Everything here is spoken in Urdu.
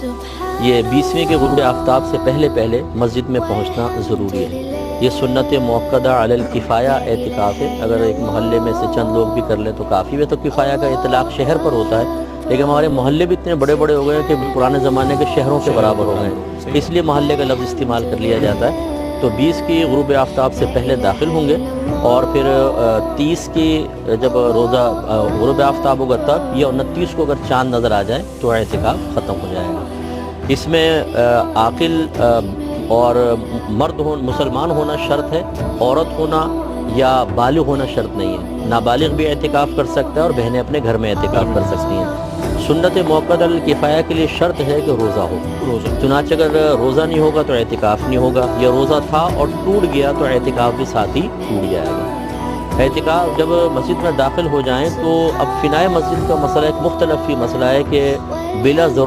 یہ 20ویں کے غروب آفتاب سے پہلے پہلے مسجد میں پہنچنا ضروری ہے۔ یہ سنت موقدہ علی الکفایہ اعتکاف ہے۔ اگر ایک محلے میں سے چند لوگ بھی کر لیں تو کافی ہے، تو کفایہ کا اطلاق شہر پر ہوتا ہے، لیکن ہمارے محلے بھی اتنے بڑے بڑے ہو گئے ہیں کہ پرانے زمانے کے شہروں کے برابر ہو گئے ہیں، اس لیے محلے کا لفظ استعمال کر لیا جاتا ہے۔ تو 20 کی غروب آفتاب سے پہلے داخل ہوں گے، اور پھر 30 کی جب روزہ غروب آفتاب ہوگا تب، یا 29 کو اگر چاند نظر آ جائے تو اعتکاف ختم ہو جائے گا۔ اس میں عاقل اور مرد مسلمان ہونا شرط ہے، عورت ہونا یا بالغ ہونا شرط نہیں ہے۔ نابالغ بھی اعتکاف کر سکتا ہے اور بہنیں اپنے گھر میں اعتکاف کر سکتی ہیں۔ سنت موقدہ الکفایہ کے لیے شرط ہے کہ روزہ ہو، چنانچہ اگر روزہ نہیں ہوگا تو اعتکاف نہیں ہوگا، یا روزہ تھا اور ٹوٹ گیا تو اعتکاف بھی ساتھ ہی ٹوٹ جائے گا۔ اعتکاف جب مسجد میں داخل ہو جائیں تو اب فنائے مسجد کا مسئلہ ایک مختلف ہی مسئلہ ہے کہ بلا ضرورت